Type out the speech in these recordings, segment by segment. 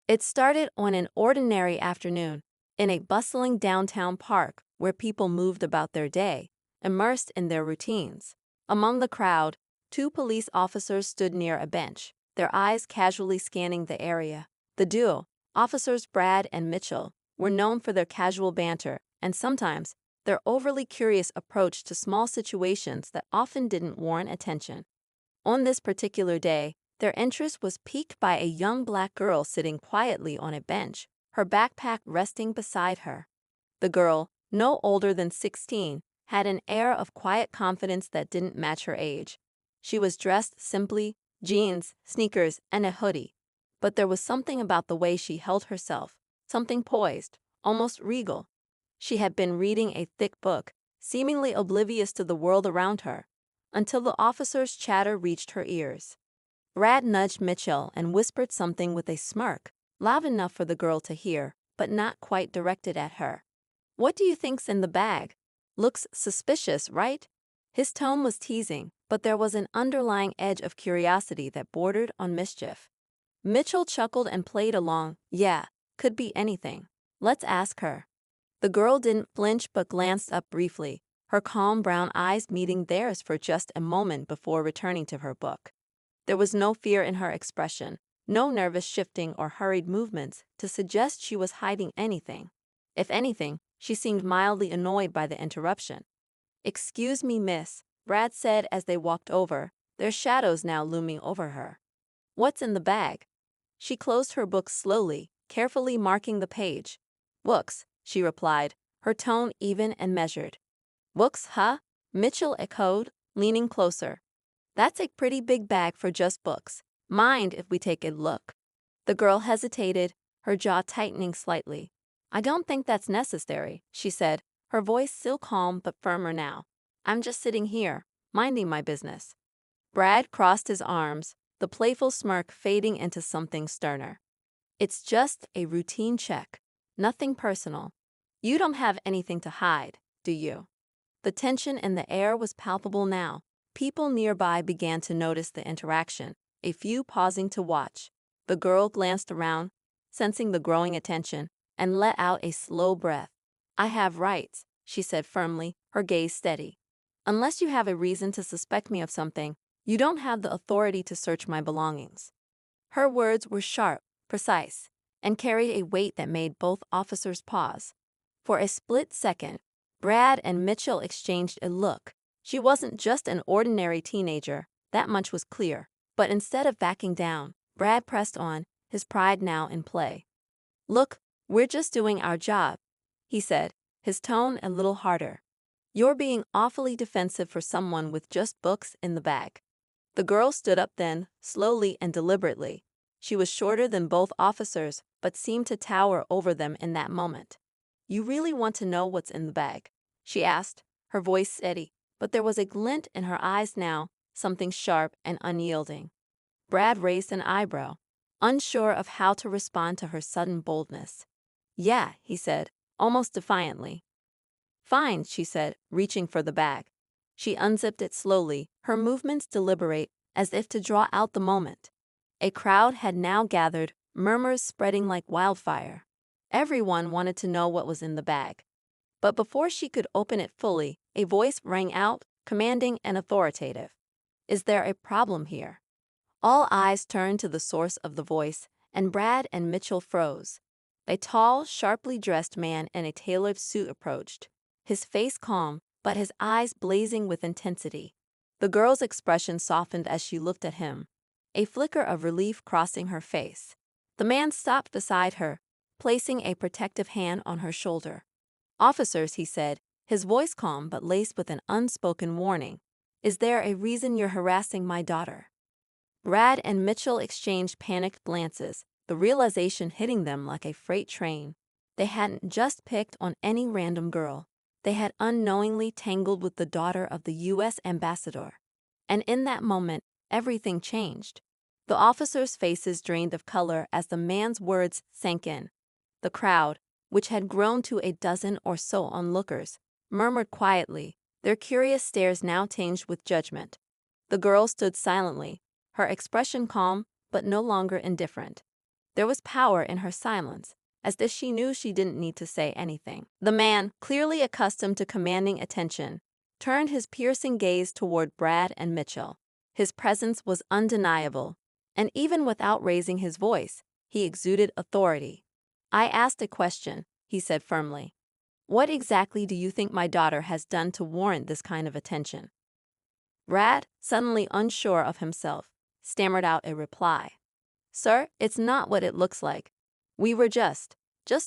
It started on an ordinary afternoon in a bustling downtown park where people moved about their day, immersed in their routines. Among the crowd, two police officers stood near a bench, their eyes casually scanning the area. The duo, Officers Brad and Mitchell, were known for their casual banter and sometimes their overly curious approach to small situations that often didn't warrant attention. On this particular day, their interest was piqued by a young black girl sitting quietly on a bench, her backpack resting beside her. The girl, no older than 16, had an air of quiet confidence that didn't match her age. She was dressed simply, jeans, sneakers, and a hoodie. But there was something about the way she held herself, something poised, almost regal. She had been reading a thick book, seemingly oblivious to the world around her, until the officer's chatter reached her ears. Brad nudged Mitchell and whispered something with a smirk, loud enough for the girl to hear, but not quite directed at her. "What do you think's in the bag? Looks suspicious, right?" His tone was teasing, but there was an underlying edge of curiosity that bordered on mischief. Mitchell chuckled and played along. "Yeah, could be anything. Let's ask her." The girl didn't flinch but glanced up briefly, her calm brown eyes meeting theirs for just a moment before returning to her book. There was no fear in her expression, no nervous shifting or hurried movements to suggest she was hiding anything. If anything, she seemed mildly annoyed by the interruption. "Excuse me, miss," Brad said as they walked over, their shadows now looming over her. "What's in the bag?" She closed her book slowly, carefully marking the page. "Books," she replied, her tone even and measured. "Books, huh?" Mitchell echoed, leaning closer. "That's a pretty big bag for just books. Mind if we take a look?" The girl hesitated, her jaw tightening slightly. "I don't think that's necessary," she said, her voice still calm but firmer now. "I'm just sitting here, minding my business." Brad crossed his arms, the playful smirk fading into something sterner. "It's just a routine check. Nothing personal. You don't have anything to hide, do you?" The tension in the air was palpable now. People nearby began to notice the interaction, a few pausing to watch. The girl glanced around, sensing the growing attention, and let out a slow breath. "I have rights," she said firmly, her gaze steady. "Unless you have a reason to suspect me of something, you don't have the authority to search my belongings." Her words were sharp, precise, and carried a weight that made both officers pause. For a split second, Brad and Mitchell exchanged a look. She wasn't just an ordinary teenager, that much was clear. But instead of backing down, Brad pressed on, his pride now in play. "Look, we're just doing our job," he said, his tone a little harder. "You're being awfully defensive for someone with just books in the bag." The girl stood up then, slowly and deliberately. She was shorter than both officers, but seemed to tower over them in that moment. "You really want to know what's in the bag?" she asked, her voice steady, but there was a glint in her eyes now, something sharp and unyielding. Brad raised an eyebrow, unsure of how to respond to her sudden boldness. "Yeah," he said, almost defiantly. "Fine," she said, reaching for the bag. She unzipped it slowly, her movements deliberate, as if to draw out the moment. A crowd had now gathered, murmurs spreading like wildfire. Everyone wanted to know what was in the bag. But before she could open it fully, a voice rang out, commanding and authoritative. "Is there a problem here?" All eyes turned to the source of the voice, and Brad and Mitchell froze. A tall, sharply dressed man in a tailored suit approached, his face calm, but his eyes blazing with intensity. The girl's expression softened as she looked at him, a flicker of relief crossing her face. The man stopped beside her, placing a protective hand on her shoulder. "Officers," he said, his voice calm but laced with an unspoken warning, "is there a reason you're harassing my daughter?" Brad and Mitchell exchanged panicked glances, the realization hitting them like a freight train. They hadn't just picked on any random girl. They had unknowingly tangled with the daughter of the U.S. ambassador. And in that moment, everything changed. The officers' faces drained of color as the man's words sank in. The crowd, which had grown to a dozen or so onlookers, murmured quietly, their curious stares now tinged with judgment. The girl stood silently, her expression calm but no longer indifferent. There was power in her silence, as if she knew she didn't need to say anything. The man, clearly accustomed to commanding attention, turned his piercing gaze toward Brad and Mitchell. His presence was undeniable, and even without raising his voice, he exuded authority. "I asked a question," he said firmly. "What exactly do you think my daughter has done to warrant this kind of attention?" Brad, suddenly unsure of himself, stammered out a reply. "Sir, it's not what it looks like. We were just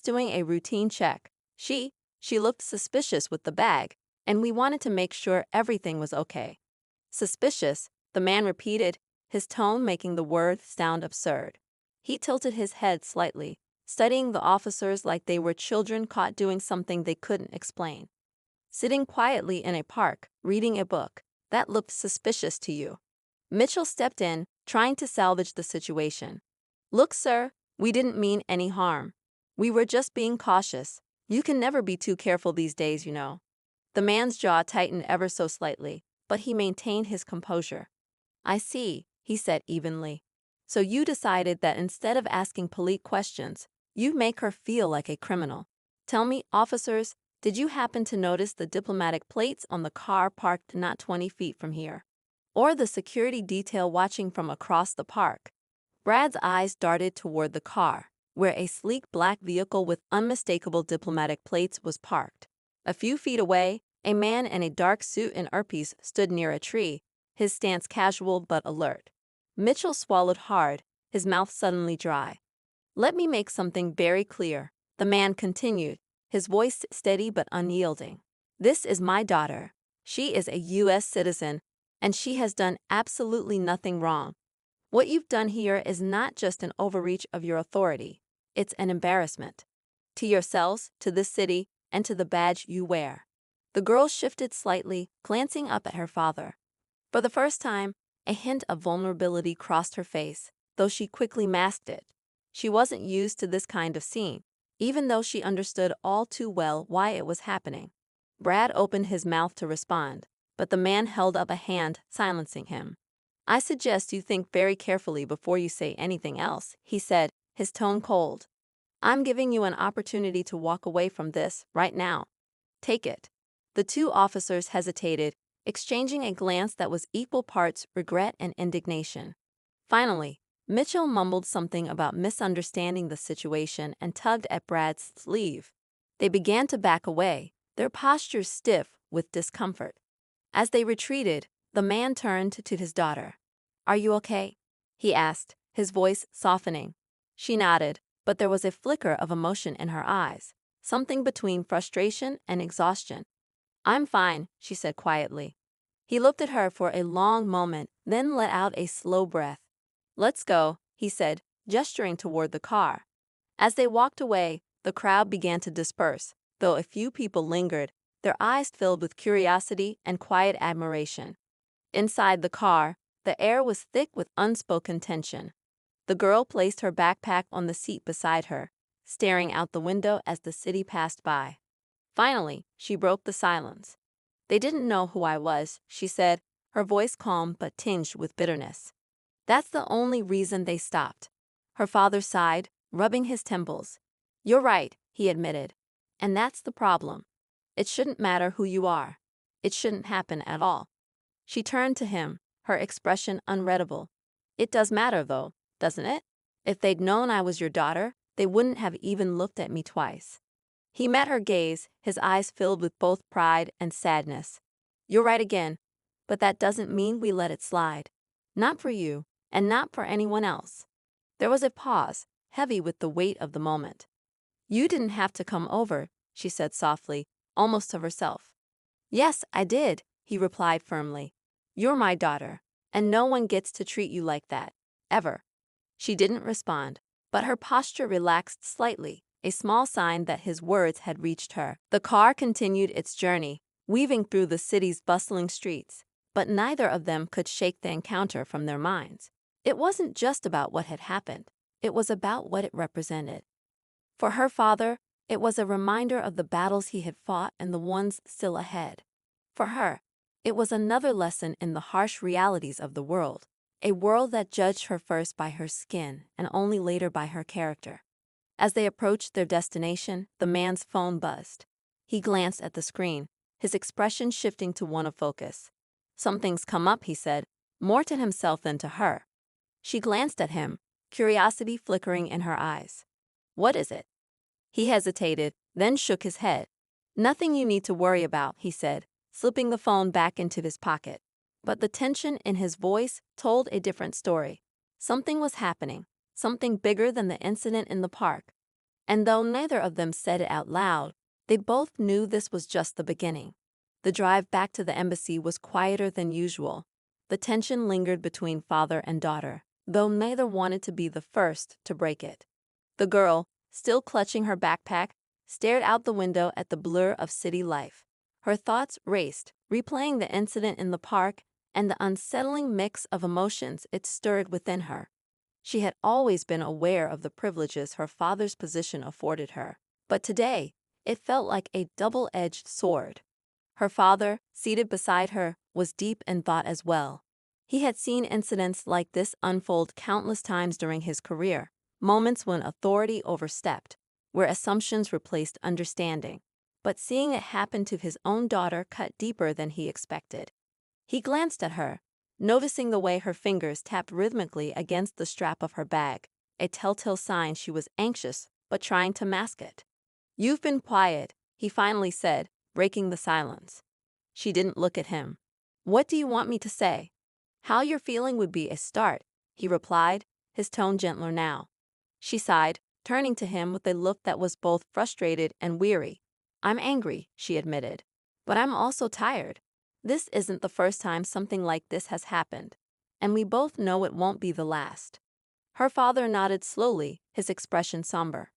doing a routine check. She looked suspicious with the bag, and we wanted to make sure everything was okay." "Suspicious," the man repeated, his tone making the word sound absurd. He tilted his head slightly, studying the officers like they were children caught doing something they couldn't explain. "Sitting quietly in a park, reading a book, that looked suspicious to you." Mitchell stepped in, trying to salvage the situation. "Look, sir, we didn't mean any harm. We were just being cautious. You can never be too careful these days, you know." The man's jaw tightened ever so slightly, but he maintained his composure. "I see," he said evenly. "So you decided that instead of asking polite questions, you'd make her feel like a criminal. Tell me, officers, did you happen to notice the diplomatic plates on the car parked not 20 feet from here? Or the security detail watching from across the park?" Brad's eyes darted toward the car, where a sleek black vehicle with unmistakable diplomatic plates was parked. A few feet away, a man in a dark suit and earpiece stood near a tree, his stance casual but alert. Mitchell swallowed hard, his mouth suddenly dry. "Let me make something very clear," the man continued, his voice steady but unyielding. "This is my daughter. She is a U.S. citizen, and she has done absolutely nothing wrong. What you've done here is not just an overreach of your authority, it's an embarrassment. To yourselves, to this city, and to the badge you wear." The girl shifted slightly, glancing up at her father. For the first time, a hint of vulnerability crossed her face, though she quickly masked it. She wasn't used to this kind of scene, even though she understood all too well why it was happening. Brad opened his mouth to respond, but the man held up a hand, silencing him. "I suggest you think very carefully before you say anything else," he said, his tone cold. "I'm giving you an opportunity to walk away from this right now. Take it." The two officers hesitated, exchanging a glance that was equal parts regret and indignation. Finally, Mitchell mumbled something about misunderstanding the situation and tugged at Brad's sleeve. They began to back away, their postures stiff with discomfort. As they retreated, the man turned to his daughter. "Are you okay?" he asked, his voice softening. She nodded, but there was a flicker of emotion in her eyes, something between frustration and exhaustion. "I'm fine," she said quietly. He looked at her for a long moment, then let out a slow breath. "Let's go," he said, gesturing toward the car. As they walked away, the crowd began to disperse, though a few people lingered, their eyes filled with curiosity and quiet admiration. Inside the car, the air was thick with unspoken tension. The girl placed her backpack on the seat beside her, staring out the window as the city passed by. Finally, she broke the silence. "They didn't know who I was," she said, her voice calm but tinged with bitterness. "That's the only reason they stopped." Her father sighed, rubbing his temples. "You're right," he admitted. "And that's the problem. It shouldn't matter who you are. It shouldn't happen at all." She turned to him, her expression unreadable. "It does matter, though, doesn't it? If they'd known I was your daughter, they wouldn't have even looked at me twice." He met her gaze, his eyes filled with both pride and sadness. "You're right again, but that doesn't mean we let it slide. Not for you, and not for anyone else." There was a pause, heavy with the weight of the moment. "You didn't have to come over," she said softly, almost to herself. "Yes, I did," he replied firmly. "You're my daughter, and no one gets to treat you like that, ever." She didn't respond, but her posture relaxed slightly, a small sign that his words had reached her. The car continued its journey, weaving through the city's bustling streets, but neither of them could shake the encounter from their minds. It wasn't just about what had happened, it was about what it represented. For her father, it was a reminder of the battles he had fought and the ones still ahead. For her, it was another lesson in the harsh realities of the world, A world that judged her first by her skin and only later by her character. As they approached their destination, the man's phone buzzed. He glanced at the screen, his expression shifting to one of focus. "Something's come up," he said, more to himself than to her. She glanced at him, curiosity flickering in her eyes. "What is it?" He hesitated, then shook his head. "Nothing you need to worry about," he said, slipping the phone back into his pocket. But the tension in his voice told a different story. Something was happening, something bigger than the incident in the park. And though neither of them said it out loud, they both knew this was just the beginning. The drive back to the embassy was quieter than usual. The tension lingered between father and daughter, though neither wanted to be the first to break it. The girl, still clutching her backpack, stared out the window at the blur of city life. Her thoughts raced, replaying the incident in the park and the unsettling mix of emotions it stirred within her. She had always been aware of the privileges her father's position afforded her, but today, it felt like a double-edged sword. Her father, seated beside her, was deep in thought as well. He had seen incidents like this unfold countless times during his career, moments when authority overstepped, where assumptions replaced understanding. But seeing it happen to his own daughter cut deeper than he expected. He glanced at her, noticing the way her fingers tapped rhythmically against the strap of her bag, a telltale sign she was anxious but trying to mask it. "You've been quiet," he finally said, breaking the silence. She didn't look at him. "What do you want me to say?" "How you're feeling would be a start," he replied, his tone gentler now. She sighed, turning to him with a look that was both frustrated and weary. "I'm angry," she admitted. "But I'm also tired. This isn't the first time something like this has happened, and we both know it won't be the last." Her father nodded slowly, his expression somber.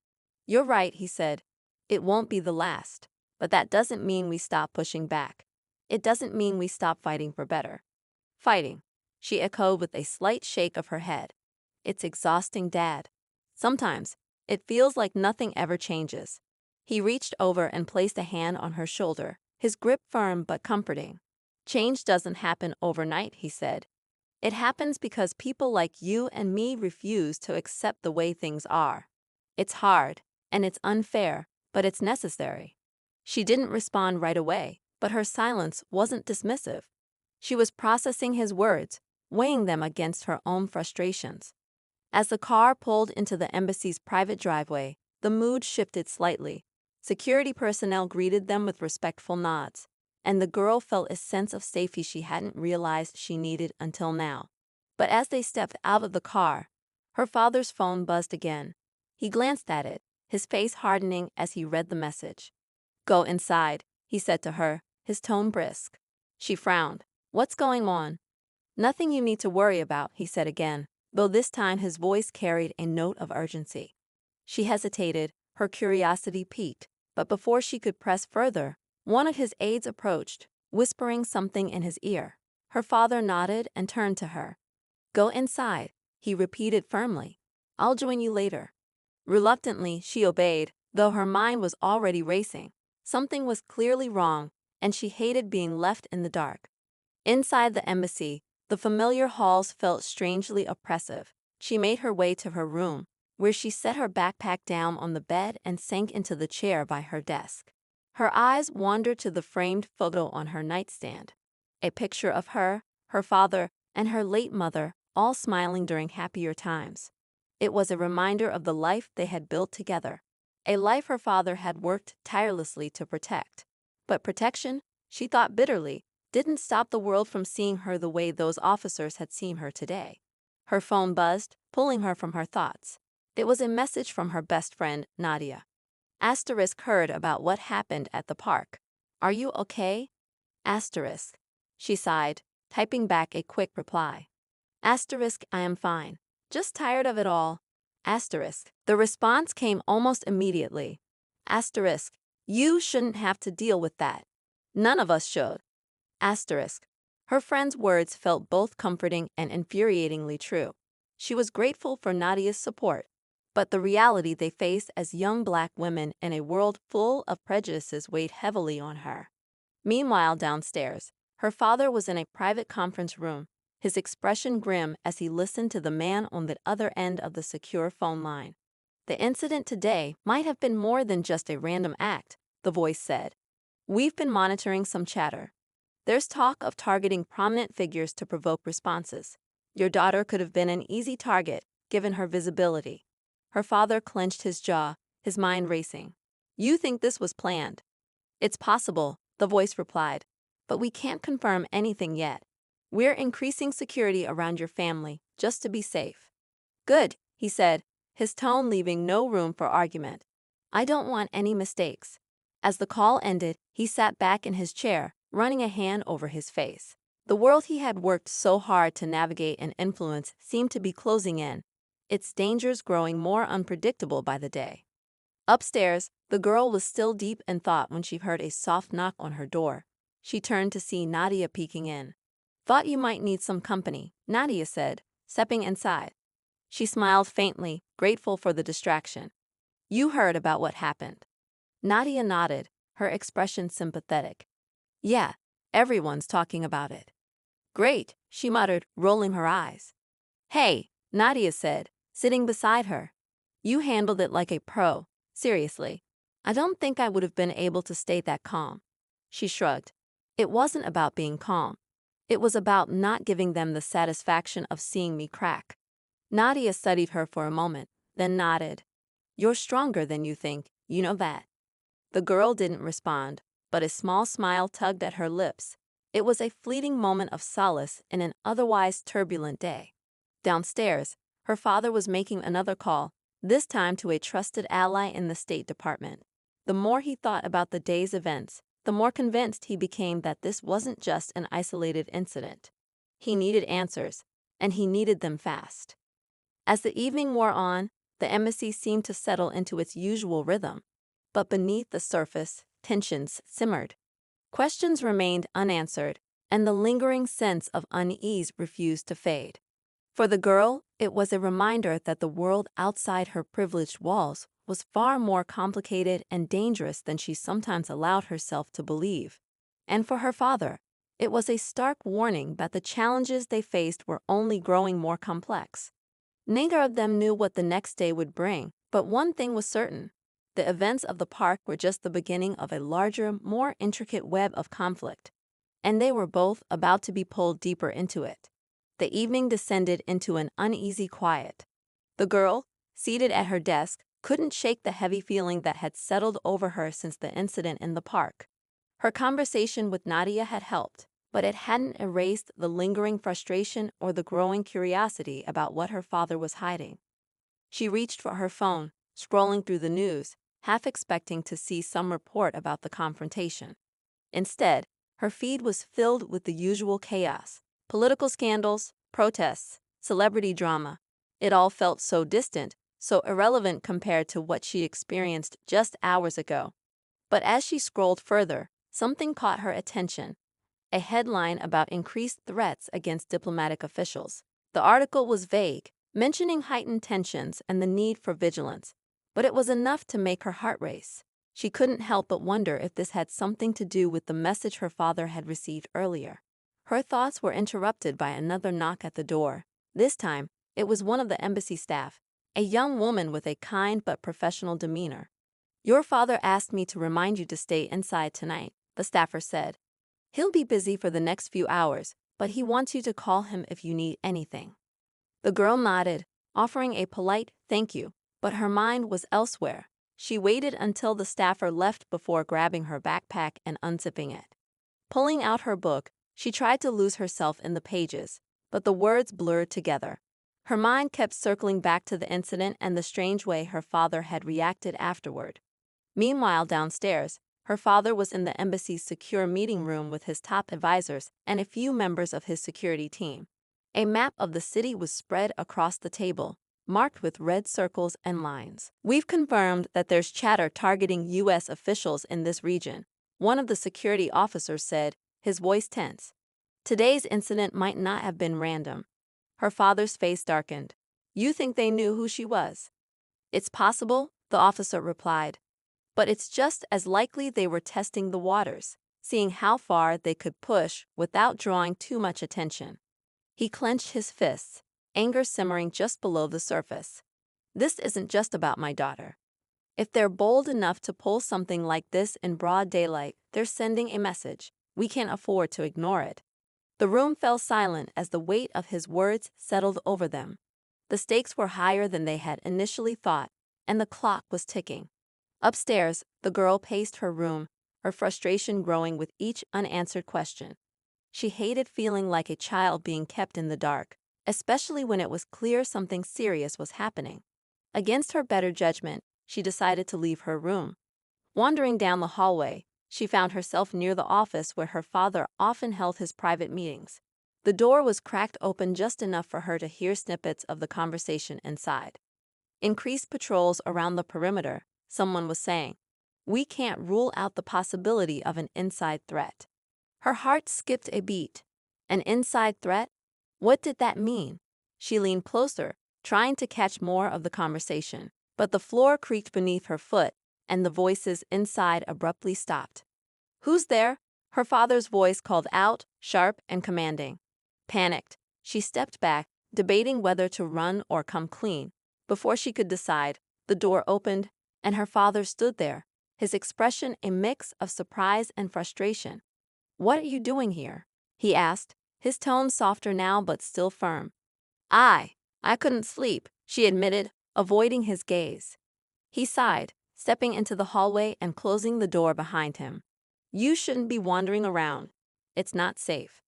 "You're right," he said. "It won't be the last, but that doesn't mean we stop pushing back. It doesn't mean we stop fighting for better." "Fighting," she echoed with a slight shake of her head. "It's exhausting, Dad. Sometimes, it feels like nothing ever changes." He reached over and placed a hand on her shoulder, his grip firm but comforting. "Change doesn't happen overnight," he said. "It happens because people like you and me refuse to accept the way things are. It's hard, and it's unfair, but it's necessary." She didn't respond right away, but her silence wasn't dismissive. She was processing his words, weighing them against her own frustrations. As the car pulled into the embassy's private driveway, the mood shifted slightly. Security personnel greeted them with respectful nods, and the girl felt a sense of safety she hadn't realized she needed until now. But as they stepped out of the car, her father's phone buzzed again. He glanced at it, his face hardening as he read the message. "Go inside," he said to her, his tone brisk. She frowned. "What's going on?" "Nothing you need to worry about," he said again, though this time his voice carried a note of urgency. She hesitated, her curiosity piqued, but before she could press further, one of his aides approached, whispering something in his ear. Her father nodded and turned to her. "Go inside," he repeated firmly. "I'll join you later." Reluctantly, she obeyed, though her mind was already racing. Something was clearly wrong, and she hated being left in the dark. Inside the embassy, the familiar halls felt strangely oppressive. She made her way to her room, where she set her backpack down on the bed and sank into the chair by her desk. Her eyes wandered to the framed photo on her nightstand. A picture of her, her father, and her late mother, all smiling during happier times. It was a reminder of the life they had built together, a life her father had worked tirelessly to protect. But protection, she thought bitterly, didn't stop the world from seeing her the way those officers had seen her today. Her phone buzzed, pulling her from her thoughts. It was a message from her best friend, Nadia. Asterisk heard about what happened at the park. "Are you okay?" Asterisk. She sighed, typing back a quick reply. Asterisk, "I am fine. Just tired of it all." Asterisk. The response came almost immediately. Asterisk. "You shouldn't have to deal with that. None of us should." Asterisk. Her friend's words felt both comforting and infuriatingly true. She was grateful for Nadia's support, but the reality they faced as young Black women in a world full of prejudices weighed heavily on her. Meanwhile, downstairs, her father was in a private conference room, his expression grim as he listened to the man on the other end of the secure phone line. The incident today might have been more than just a random act, the voice said. We've been monitoring some chatter. There's talk of targeting prominent figures to provoke responses. Your daughter could have been an easy target, given her visibility. Her father clenched his jaw, his mind racing. You think this was planned? It's possible, the voice replied, but we can't confirm anything yet. We're increasing security around your family, just to be safe. Good, he said, his tone leaving no room for argument. I don't want any mistakes. As the call ended, he sat back in his chair, running a hand over his face. The world he had worked so hard to navigate and influence seemed to be closing in, its dangers growing more unpredictable by the day. Upstairs, the girl was still deep in thought when she heard a soft knock on her door. She turned to see Nadia peeking in. Thought you might need some company, Nadia said, stepping inside. She smiled faintly, grateful for the distraction. You heard about what happened. Nadia nodded, her expression sympathetic. Yeah, everyone's talking about it. Great, she muttered, rolling her eyes. Hey, Nadia said, sitting beside her. You handled it like a pro, seriously. I don't think I would have been able to stay that calm. She shrugged. It wasn't about being calm. It was about not giving them the satisfaction of seeing me crack. Nadia studied her for a moment, then nodded. You're stronger than you think, you know that. The girl didn't respond, but a small smile tugged at her lips. It was a fleeting moment of solace in an otherwise turbulent day. Downstairs, her father was making another call, this time to a trusted ally in the State Department. The more he thought about the day's events, the more convinced he became that this wasn't just an isolated incident. He needed answers, and he needed them fast. As the evening wore on, the embassy seemed to settle into its usual rhythm. But beneath the surface, tensions simmered. Questions remained unanswered, and the lingering sense of unease refused to fade. For the girl, it was a reminder that the world outside her privileged walls was far more complicated and dangerous than she sometimes allowed herself to believe. And for her father, it was a stark warning that the challenges they faced were only growing more complex. Neither of them knew what the next day would bring, but one thing was certain. The events of the park were just the beginning of a larger, more intricate web of conflict, and they were both about to be pulled deeper into it. The evening descended into an uneasy quiet. The girl, seated at her desk, couldn't shake the heavy feeling that had settled over her since the incident in the park. Her conversation with Nadia had helped, but it hadn't erased the lingering frustration or the growing curiosity about what her father was hiding. She reached for her phone, scrolling through the news, half expecting to see some report about the confrontation. Instead, her feed was filled with the usual chaos: political scandals, protests, celebrity drama. It all felt so distant, so irrelevant compared to what she experienced just hours ago. But as she scrolled further, something caught her attention: a headline about increased threats against diplomatic officials. The article was vague, mentioning heightened tensions and the need for vigilance, but it was enough to make her heart race. She couldn't help but wonder if this had something to do with the message her father had received earlier. Her thoughts were interrupted by another knock at the door. This time, it was one of the embassy staff, a young woman with a kind but professional demeanor. Your father asked me to remind you to stay inside tonight, the staffer said. He'll be busy for the next few hours, but he wants you to call him if you need anything. The girl nodded, offering a polite thank you, but her mind was elsewhere. She waited until the staffer left before grabbing her backpack and unzipping it. Pulling out her book, she tried to lose herself in the pages, but the words blurred together. Her mind kept circling back to the incident and the strange way her father had reacted afterward. Meanwhile, downstairs, her father was in the embassy's secure meeting room with his top advisors and a few members of his security team. A map of the city was spread across the table, marked with red circles and lines. We've confirmed that there's chatter targeting U.S. officials in this region, one of the security officers said, his voice tense. Today's incident might not have been random. Her father's face darkened. You think they knew who she was? It's possible, the officer replied. But it's just as likely they were testing the waters, seeing how far they could push without drawing too much attention. He clenched his fists, anger simmering just below the surface. This isn't just about my daughter. If they're bold enough to pull something like this in broad daylight, they're sending a message. We can't afford to ignore it. The room fell silent as the weight of his words settled over them. The stakes were higher than they had initially thought, and the clock was ticking. Upstairs, the girl paced her room, her frustration growing with each unanswered question. She hated feeling like a child being kept in the dark, especially when it was clear something serious was happening. Against her better judgment, she decided to leave her room. Wandering down the hallway, she found herself near the office where her father often held his private meetings. The door was cracked open just enough for her to hear snippets of the conversation inside. Increased patrols around the perimeter, someone was saying. We can't rule out the possibility of an inside threat. Her heart skipped a beat. An inside threat? What did that mean? She leaned closer, trying to catch more of the conversation, but the floor creaked beneath her foot, and the voices inside abruptly stopped. Who's there? Her father's voice called out, sharp and commanding. Panicked, she stepped back, debating whether to run or come clean. Before she could decide, the door opened, and her father stood there, his expression a mix of surprise and frustration. What are you doing here? He asked, his tone softer now but still firm. I couldn't sleep, she admitted, avoiding his gaze. He sighed, stepping into the hallway and closing the door behind him. You shouldn't be wandering around. It's not safe.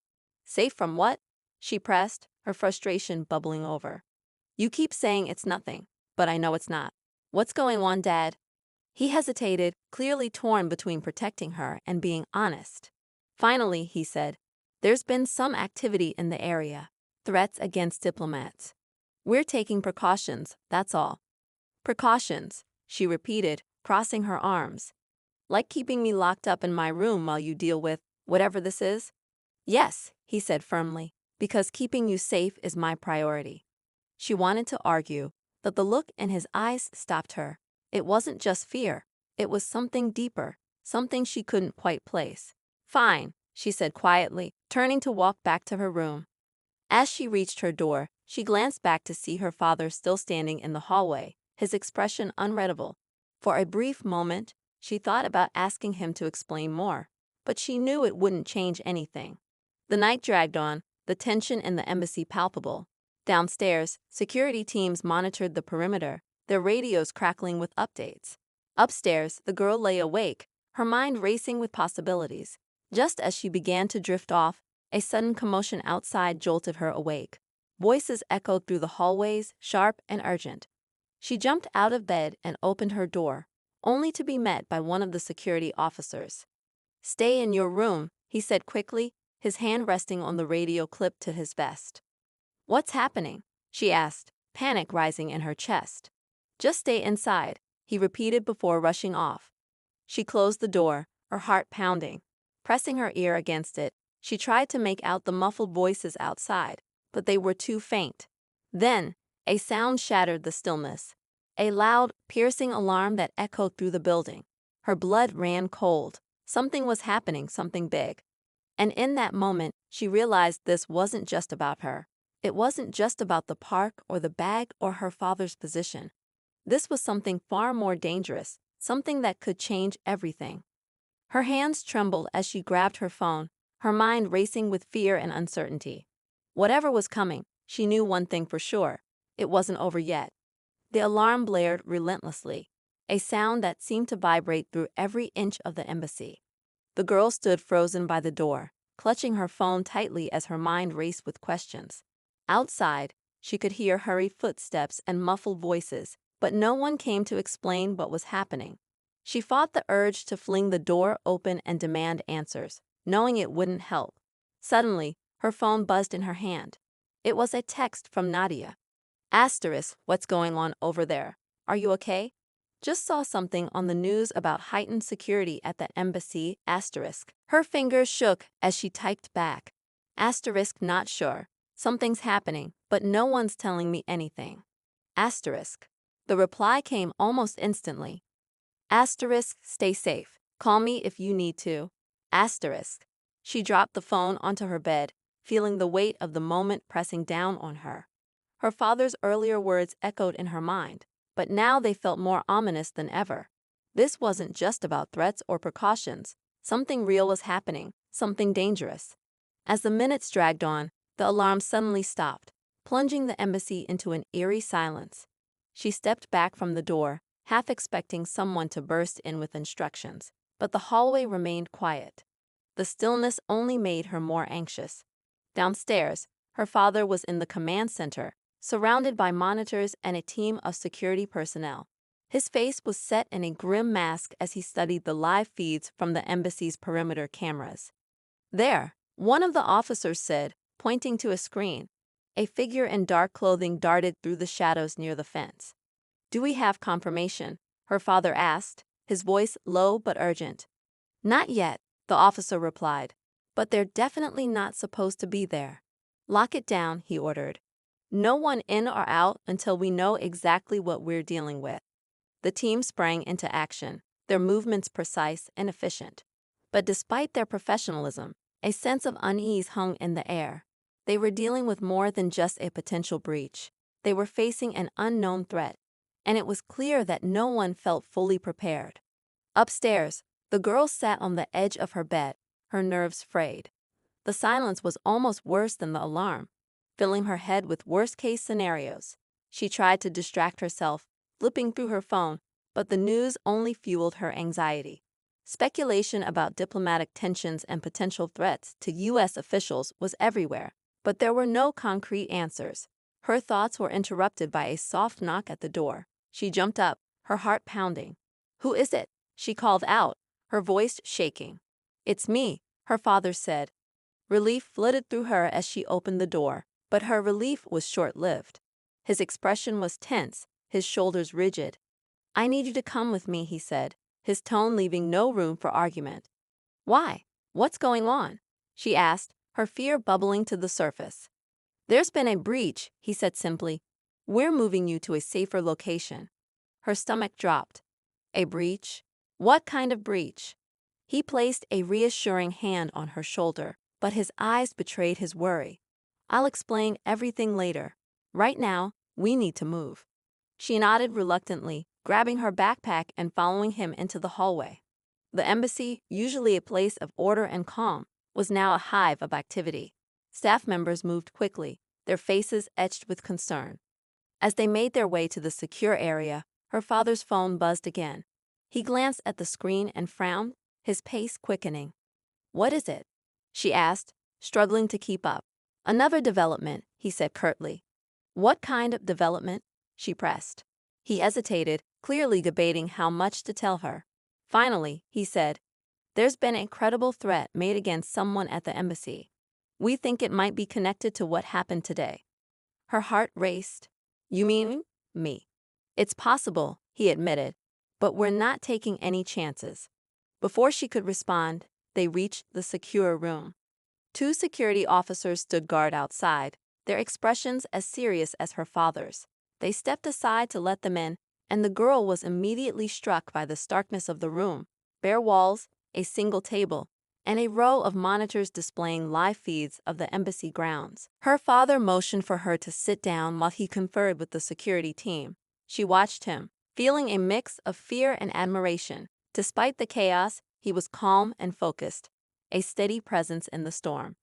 Safe from what? She pressed, her frustration bubbling over. You keep saying it's nothing, but I know it's not. What's going on, Dad? He hesitated, clearly torn between protecting her and being honest. Finally, he said, there's been some activity in the area. Threats against diplomats. We're taking precautions, that's all. Precautions, she repeated, crossing her arms. Like keeping me locked up in my room while you deal with whatever this is? Yes, he said firmly, because keeping you safe is my priority. She wanted to argue, but the look in his eyes stopped her. It wasn't just fear, it was something deeper, something she couldn't quite place. Fine, she said quietly, turning to walk back to her room. As she reached her door, she glanced back to see her father still standing in the hallway, his expression unreadable. For a brief moment, she thought about asking him to explain more, but she knew it wouldn't change anything. The night dragged on, the tension in the embassy palpable. Downstairs, security teams monitored the perimeter, their radios crackling with updates. Upstairs, the girl lay awake, her mind racing with possibilities. Just as she began to drift off, a sudden commotion outside jolted her awake. Voices echoed through the hallways, sharp and urgent. She jumped out of bed and opened her door, only to be met by one of the security officers. Stay in your room, he said quickly, his hand resting on the radio clipped to his vest. What's happening? She asked, panic rising in her chest. Just stay inside, he repeated before rushing off. She closed the door, her heart pounding. Pressing her ear against it, she tried to make out the muffled voices outside, but they were too faint. Then, a sound shattered the stillness. A loud, piercing alarm that echoed through the building. Her blood ran cold. Something was happening, something big. And in that moment, she realized this wasn't just about her. It wasn't just about the park or the bag or her father's position. This was something far more dangerous, something that could change everything. Her hands trembled as she grabbed her phone, her mind racing with fear and uncertainty. Whatever was coming, she knew one thing for sure. It wasn't over yet. The alarm blared relentlessly, a sound that seemed to vibrate through every inch of the embassy. The girl stood frozen by the door, clutching her phone tightly as her mind raced with questions. Outside, she could hear hurried footsteps and muffled voices, but no one came to explain what was happening. She fought the urge to fling the door open and demand answers, knowing it wouldn't help. Suddenly, her phone buzzed in her hand. It was a text from Nadia. Asterisk, what's going on over there? Are you okay? Just saw something on the news about heightened security at the embassy. Asterisk. Her fingers shook as she typed back. Asterisk, not sure. Something's happening, but no one's telling me anything. Asterisk. The reply came almost instantly. Asterisk, stay safe. Call me if you need to. Asterisk. She dropped the phone onto her bed, feeling the weight of the moment pressing down on her. Her father's earlier words echoed in her mind, but now they felt more ominous than ever. This wasn't just about threats or precautions. Something real was happening, something dangerous. As the minutes dragged on, the alarm suddenly stopped, plunging the embassy into an eerie silence. She stepped back from the door, half expecting someone to burst in with instructions, but the hallway remained quiet. The stillness only made her more anxious. Downstairs, her father was in the command center, surrounded by monitors and a team of security personnel. His face was set in a grim mask as he studied the live feeds from the embassy's perimeter cameras. "There," one of the officers said, pointing to a screen. A figure in dark clothing darted through the shadows near the fence. "Do we have confirmation?" her father asked, his voice low but urgent. "Not yet," the officer replied, "but they're definitely not supposed to be there." "Lock it down," he ordered. "No one in or out until we know exactly what we're dealing with." The team sprang into action, their movements precise and efficient. But despite their professionalism, a sense of unease hung in the air. They were dealing with more than just a potential breach. They were facing an unknown threat, and it was clear that no one felt fully prepared. Upstairs, the girl sat on the edge of her bed, her nerves frayed. The silence was almost worse than the alarm, filling her head with worst-case scenarios. She tried to distract herself, flipping through her phone, but the news only fueled her anxiety. Speculation about diplomatic tensions and potential threats to U.S. officials was everywhere, but there were no concrete answers. Her thoughts were interrupted by a soft knock at the door. She jumped up, her heart pounding. "Who is it?" she called out, her voice shaking. "It's me," her father said. Relief flooded through her as she opened the door, but her relief was short-lived. His expression was tense, his shoulders rigid. "I need you to come with me," he said, his tone leaving no room for argument. "Why? What's going on?" she asked, her fear bubbling to the surface. "There's been a breach," he said simply. "We're moving you to a safer location." Her stomach dropped. "A breach? What kind of breach?" He placed a reassuring hand on her shoulder, but his eyes betrayed his worry. "I'll explain everything later. Right now, we need to move." She nodded reluctantly, grabbing her backpack and following him into the hallway. The embassy, usually a place of order and calm, was now a hive of activity. Staff members moved quickly, their faces etched with concern. As they made their way to the secure area, her father's phone buzzed again. He glanced at the screen and frowned, his pace quickening. "What is it?" she asked, struggling to keep up. "Another development," he said curtly. "What kind of development?" she pressed. He hesitated, clearly debating how much to tell her. Finally, he said, "There's been a credible threat made against someone at the embassy. We think it might be connected to what happened today." Her heart raced. "You mean me?" "It's possible," he admitted, "but we're not taking any chances." Before she could respond, they reached the secure room. Two security officers stood guard outside, their expressions as serious as her father's. They stepped aside to let them in, and the girl was immediately struck by the starkness of the room. Bare walls, a single table, and a row of monitors displaying live feeds of the embassy grounds. Her father motioned for her to sit down while he conferred with the security team. She watched him, feeling a mix of fear and admiration. Despite the chaos, he was calm and focused, a steady presence in the storm.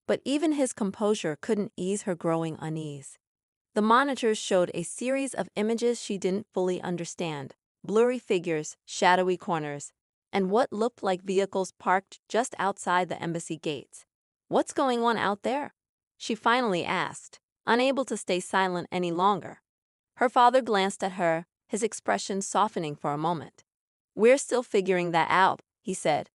But even his composure couldn't ease her growing unease. The monitors showed a series of images she didn't fully understand: blurry figures, shadowy corners, and what looked like vehicles parked just outside the embassy gates. "What's going on out there?" she finally asked, unable to stay silent any longer. Her father glanced at her, his expression softening for a moment. "We're still figuring that out," he said,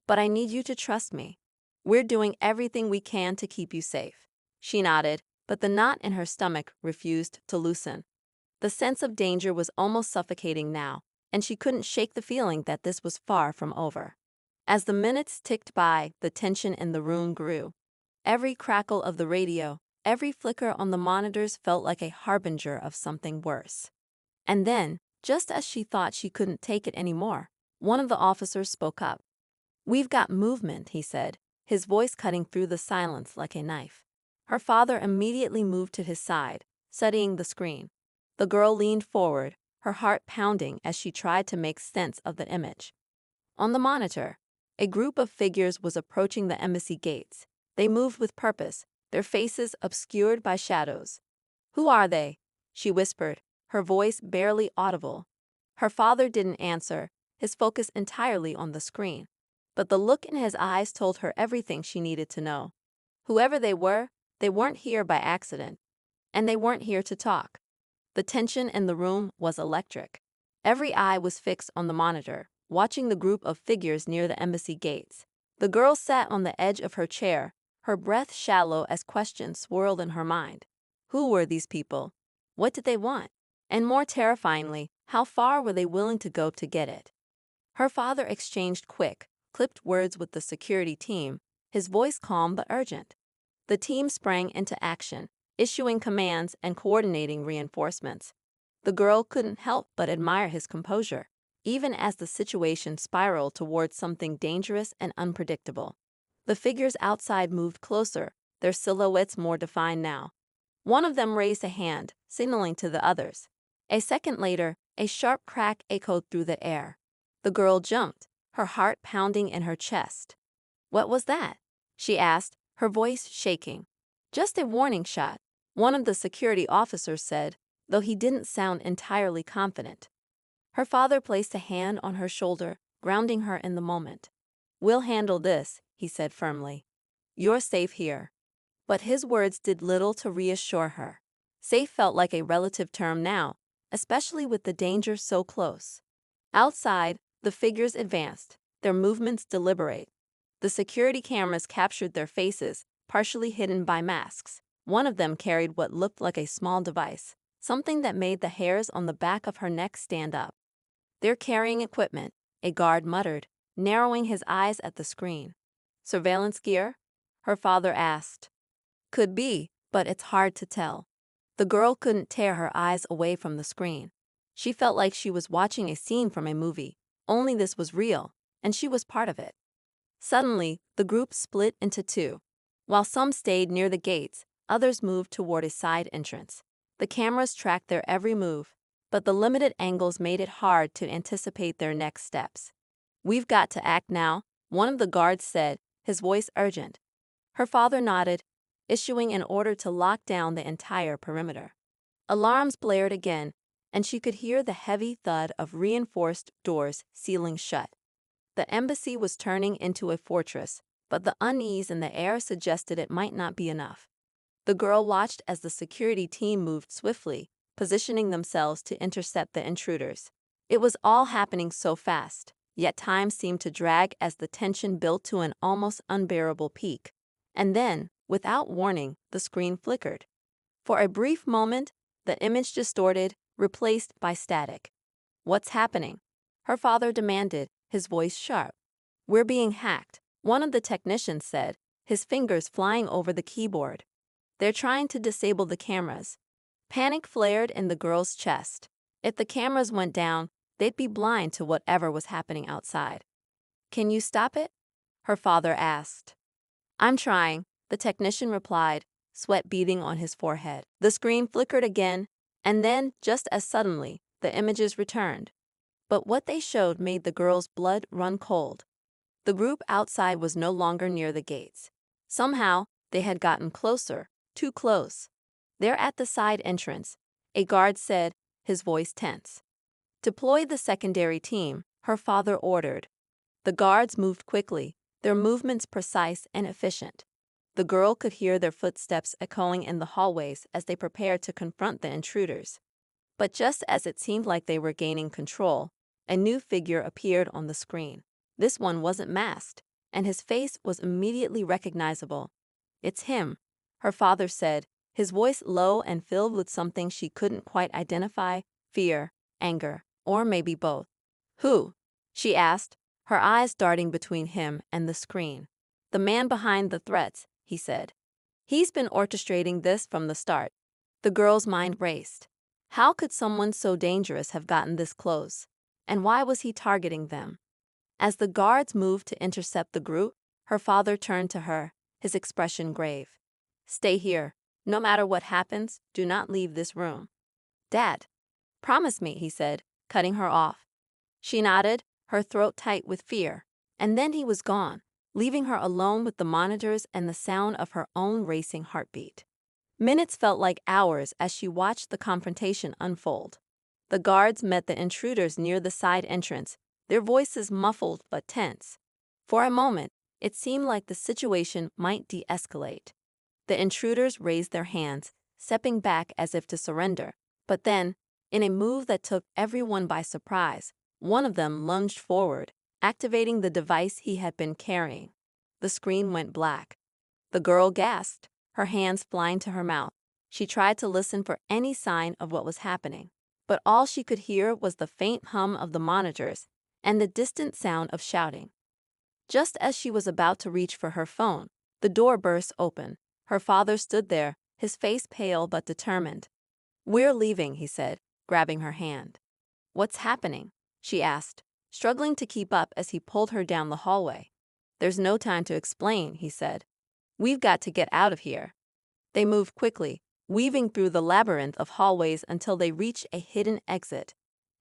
"but I need you to trust me. We're doing everything we can to keep you safe." She nodded, but the knot in her stomach refused to loosen. The sense of danger was almost suffocating now, and she couldn't shake the feeling that this was far from over. As the minutes ticked by, the tension in the room grew. Every crackle of the radio, every flicker on the monitors felt like a harbinger of something worse. And then, just as she thought she couldn't take it anymore, one of the officers spoke up. "We've got movement," he said, his voice cutting through the silence like a knife. Her father immediately moved to his side, studying the screen. The girl leaned forward, her heart pounding as she tried to make sense of the image. On the monitor, a group of figures was approaching the embassy gates. They moved with purpose, their faces obscured by shadows. "Who are they?" she whispered, her voice barely audible. Her father didn't answer, his focus entirely on the screen. But the look in his eyes told her everything she needed to know. Whoever they weren't here by accident. And they weren't here to talk. The tension in the room was electric. Every eye was fixed on the monitor, watching the group of figures near the embassy gates. The girl sat on the edge of her chair, her breath shallow as questions swirled in her mind. Who were these people? What did they want? And more terrifyingly, how far were they willing to go to get it? Her father exchanged quick, clipped words with the security team, his voice calm but urgent. The team sprang into action, issuing commands and coordinating reinforcements. The girl couldn't help but admire his composure, even as the situation spiraled towards something dangerous and unpredictable. The figures outside moved closer, their silhouettes more defined now. One of them raised a hand, signaling to the others. A second later, a sharp crack echoed through the air. The girl jumped, her heart pounding in her chest. "What was that?" she asked, her voice shaking. "Just a warning shot," one of the security officers said, though he didn't sound entirely confident. Her father placed a hand on her shoulder, grounding her in the moment. "We'll handle this," he said firmly. "You're safe here." But his words did little to reassure her. Safe felt like a relative term now, especially with the danger so close. Outside, the figures advanced, their movements deliberate. The security cameras captured their faces, partially hidden by masks. One of them carried what looked like a small device, something that made the hairs on the back of her neck stand up. "They're carrying equipment," a guard muttered, narrowing his eyes at the screen. "Surveillance gear?" her father asked. "Could be, but it's hard to tell." The girl couldn't tear her eyes away from the screen. She felt like she was watching a scene from a movie, only this was real, and she was part of it. Suddenly, the group split into two. While some stayed near the gates, others moved toward a side entrance. The cameras tracked their every move, but the limited angles made it hard to anticipate their next steps. "We've got to act now," one of the guards said, his voice urgent. Her father nodded, issuing an order to lock down the entire perimeter. Alarms blared again, and she could hear the heavy thud of reinforced doors sealing shut. The embassy was turning into a fortress, but the unease in the air suggested it might not be enough. The girl watched as the security team moved swiftly, positioning themselves to intercept the intruders. It was all happening so fast, yet time seemed to drag as the tension built to an almost unbearable peak. And then, without warning, the screen flickered. For a brief moment, the image distorted, replaced by static. "What's happening?" her father demanded, his voice sharp. "We're being hacked," one of the technicians said, his fingers flying over the keyboard. "They're trying to disable the cameras." Panic flared in the girl's chest. If the cameras went down, they'd be blind to whatever was happening outside. "Can you stop it?" her father asked. "I'm trying," the technician replied, sweat beading on his forehead. The screen flickered again, and then, just as suddenly, the images returned. But what they showed made the girl's blood run cold. The group outside was no longer near the gates. Somehow, they had gotten closer, too close. "They're at the side entrance," a guard said, his voice tense. "Deploy the secondary team," her father ordered. The guards moved quickly, their movements precise and efficient. The girl could hear their footsteps echoing in the hallways as they prepared to confront the intruders. But just as it seemed like they were gaining control, a new figure appeared on the screen. This one wasn't masked, and his face was immediately recognizable. "It's him," her father said, his voice low and filled with something she couldn't quite identify, fear, anger, or maybe both. "Who?" she asked, her eyes darting between him and the screen. "The man behind the threats," he said. "He's been orchestrating this from the start." The girl's mind raced. How could someone so dangerous have gotten this close? And why was he targeting them? As the guards moved to intercept the group, Her father turned to her, his expression grave. "Stay here. No matter what happens, do not leave this room." "Dad, promise me," he said, cutting her off. She nodded, her throat tight with fear, and then he was gone, leaving her alone with the monitors and the sound of her own racing heartbeat. Minutes felt like hours as she watched the confrontation unfold. The guards met the intruders near the side entrance, their voices muffled but tense. For a moment, it seemed like the situation might de-escalate. The intruders raised their hands, stepping back as if to surrender, but then, in a move that took everyone by surprise, one of them lunged forward, activating the device he had been carrying. The screen went black. The girl gasped, her hands flying to her mouth. She tried to listen for any sign of what was happening, but all she could hear was the faint hum of the monitors and the distant sound of shouting. Just as she was about to reach for her phone, the door burst open. Her father stood there, his face pale but determined. "We're leaving," he said, grabbing her hand. "What's happening?" she asked, struggling to keep up as he pulled her down the hallway. "There's no time to explain," he said. "We've got to get out of here." They moved quickly, weaving through the labyrinth of hallways until they reached a hidden exit.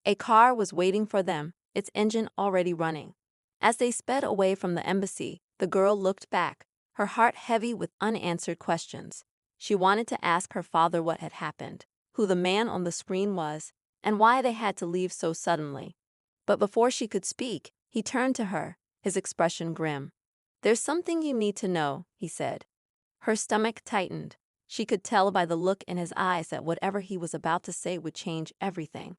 A car was waiting for them, its engine already running. As they sped away from the embassy, the girl looked back, her heart heavy with unanswered questions. She wanted to ask her father what had happened, who the man on the screen was, and why they had to leave so suddenly. But before she could speak, he turned to her, his expression grim. "There's something you need to know," he said. Her stomach tightened. She could tell by the look in his eyes that whatever he was about to say would change everything.